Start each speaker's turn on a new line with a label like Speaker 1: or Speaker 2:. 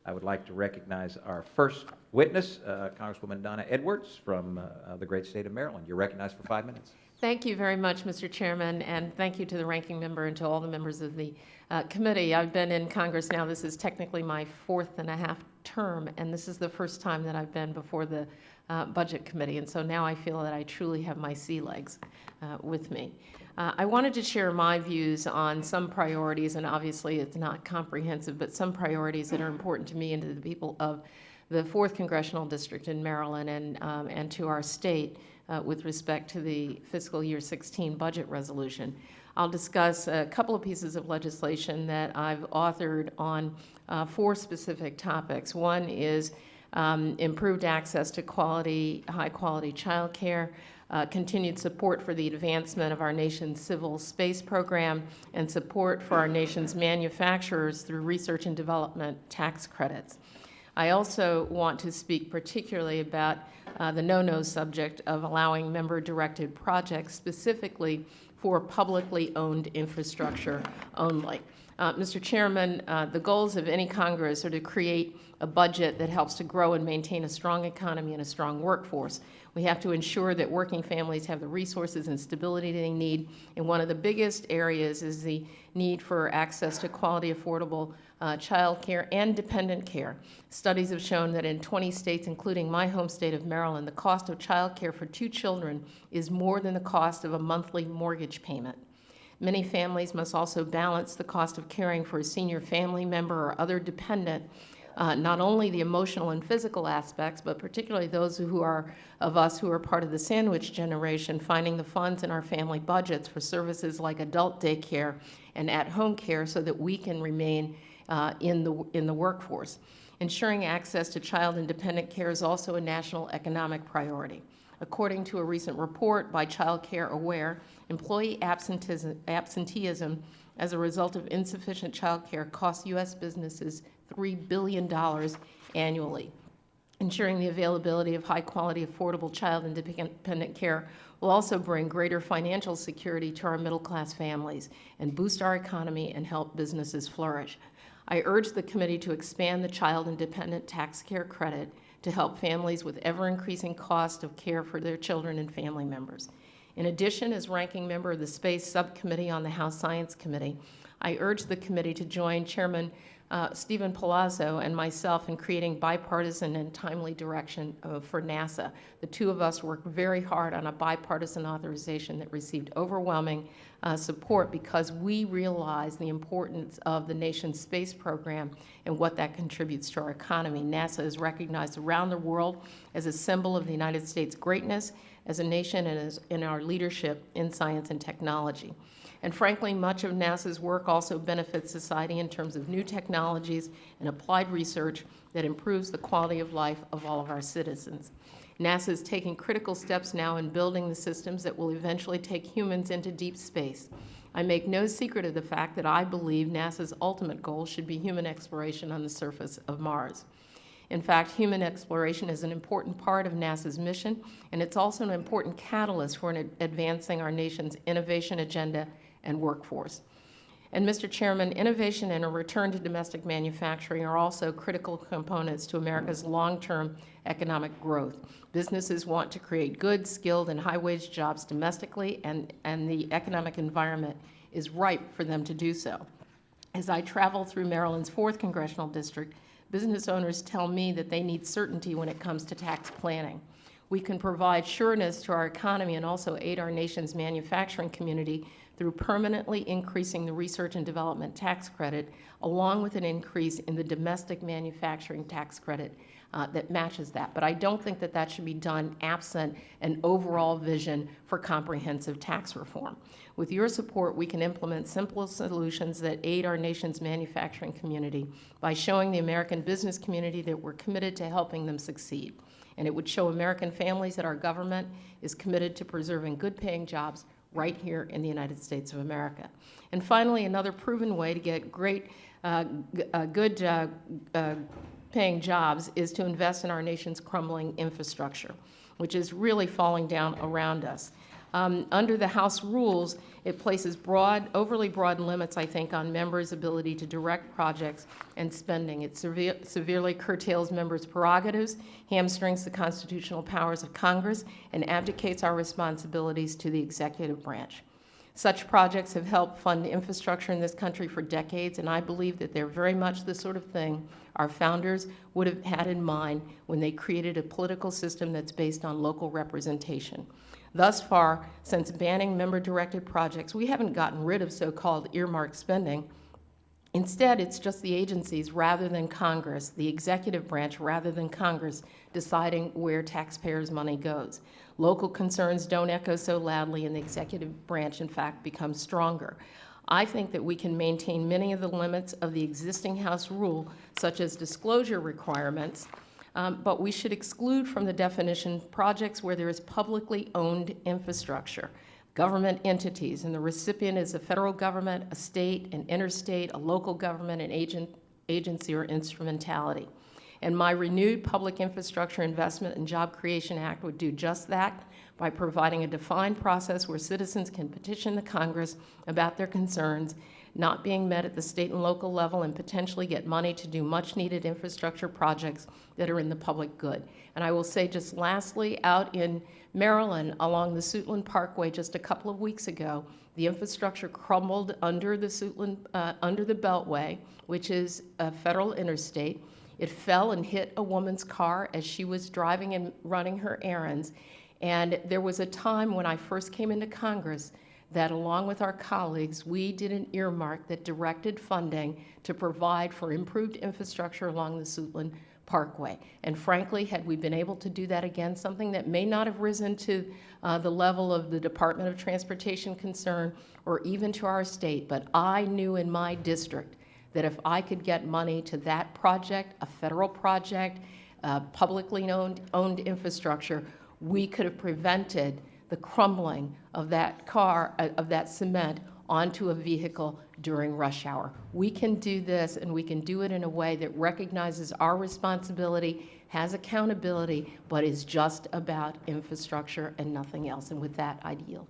Speaker 1: I would like to recognize our first witness, Congresswoman Donna Edwards from the great state of Maryland. You're recognized for 5 minutes.
Speaker 2: Thank you very much, Mr. Chairman, and thank you to the ranking member and to all the members of the committee. I've been in Congress now. This is technically my 4.5 term, and this is the first time that I've been before the Budget Committee, and so now I feel that I truly have my sea legs with me. I wanted to share my views on some priorities, and obviously it's not comprehensive, but some priorities that are important to me and to the people of the 4th Congressional District in Maryland and to our state with respect to the fiscal year 16 budget resolution. I'll discuss a couple of pieces of legislation that I've authored on 4 specific topics. One is improved access to high-quality child care, continued support for the advancement of our nation's civil space program, and support for our nation's manufacturers through research and development tax credits. I also want to speak particularly about the no-no subject of allowing member-directed projects specifically for publicly owned infrastructure only. Mr. Chairman, the goals of any Congress are to create a budget that helps to grow and maintain a strong economy and a strong workforce. We have to ensure that working families have the resources and stability they need, and one of the biggest areas is the need for access to quality, affordable child care and dependent care. Studies have shown that in 20 states, including my home state of Maryland, the cost of child care for 2 children is more than the cost of a monthly mortgage payment. Many families must also balance the cost of caring for a senior family member or other dependent, not only the emotional and physical aspects, but particularly those of us who are part of the sandwich generation, finding the funds in our family budgets for services like adult daycare and at-home care so that we can remain in the workforce. Ensuring access to child and dependent care is also a national economic priority. According to a recent report by Child Care Aware, employee absenteeism as a result of insufficient child care costs U.S. businesses $3 billion annually. Ensuring the availability of high-quality, affordable child and dependent care will also bring greater financial security to our middle-class families and boost our economy and help businesses flourish. I urge the committee to expand the child and dependent tax care credit to help families with ever-increasing cost of care for their children and family members. In addition, as ranking member of the Space Subcommittee on the House Science Committee, I urge the committee to join Chairman Stephen Palazzo and myself in creating bipartisan and timely direction for NASA. The two of us worked very hard on a bipartisan authorization that received overwhelming support because we realize the importance of the nation's space program and what that contributes to our economy. NASA is recognized around the world as a symbol of the United States' greatness as a nation and as in our leadership in science and technology. And frankly, much of NASA's work also benefits society in terms of new technologies and applied research that improves the quality of life of all of our citizens. NASA is taking critical steps now in building the systems that will eventually take humans into deep space. I make no secret of the fact that I believe NASA's ultimate goal should be human exploration on the surface of Mars. In fact, human exploration is an important part of NASA's mission, and it's also an important catalyst for advancing our nation's innovation agenda and workforce. And Mr. Chairman, innovation and a return to domestic manufacturing are also critical components to America's long-term economic growth. Businesses want to create good, skilled, and high-wage jobs domestically, and the economic environment is ripe for them to do so. As I travel through Maryland's 4th Congressional District, business owners tell me that they need certainty when it comes to tax planning. We can provide sureness to our economy and also aid our nation's manufacturing community through permanently increasing the research and development tax credit, along with an increase in the domestic manufacturing tax credit that matches that. But I don't think that that should be done absent an overall vision for comprehensive tax reform. With your support, we can implement simple solutions that aid our nation's manufacturing community by showing the American business community that we're committed to helping them succeed. And it would show American families that our government is committed to preserving good-paying jobs right here in the United States of America. And finally, another proven way to get good paying jobs is to invest in our nation's crumbling infrastructure, which is really falling down around us. Under the House rules, it places overly broad limits, I think, on members' ability to direct projects and spending. It severely curtails members' prerogatives, hamstrings the constitutional powers of Congress, and abdicates our responsibilities to the executive branch. Such projects have helped fund infrastructure in this country for decades, and I believe that they're very much the sort of thing our founders would have had in mind when they created a political system that's based on local representation. Thus far, since banning member-directed projects, we haven't gotten rid of so-called earmarked spending. Instead, it's just the agencies rather than Congress, the executive branch rather than Congress, deciding where taxpayers' money goes. Local concerns don't echo so loudly, and the executive branch, in fact, becomes stronger. I think that we can maintain many of the limits of the existing House rule, such as disclosure requirements, but we should exclude from the definition projects where there is publicly owned infrastructure, government entities, and the recipient is a federal government, a state, an interstate, a local government, an agency, or instrumentality. And my renewed Public Infrastructure Investment and Job Creation Act would do just that by providing a defined process where citizens can petition the Congress about their concerns not being met at the state and local level and potentially get money to do much-needed infrastructure projects that are in the public good. And I will say just lastly, out in Maryland along the Suitland Parkway just a couple of weeks ago, the infrastructure crumbled under the Beltway, which is a federal interstate. It fell and hit a woman's car as she was driving and running her errands. And there was a time when I first came into Congress that along with our colleagues, we did an earmark that directed funding to provide for improved infrastructure along the Suitland Parkway. And frankly, had we been able to do that again, something that may not have risen to the level of the Department of Transportation concern or even to our state, but I knew in my district that if I could get money to that project, a federal project, publicly owned infrastructure, we could have prevented the crumbling of that car, of that cement onto a vehicle during rush hour. We can do this, and we can do it in a way that recognizes our responsibility, has accountability, but is just about infrastructure and nothing else. And with that, I'd yield.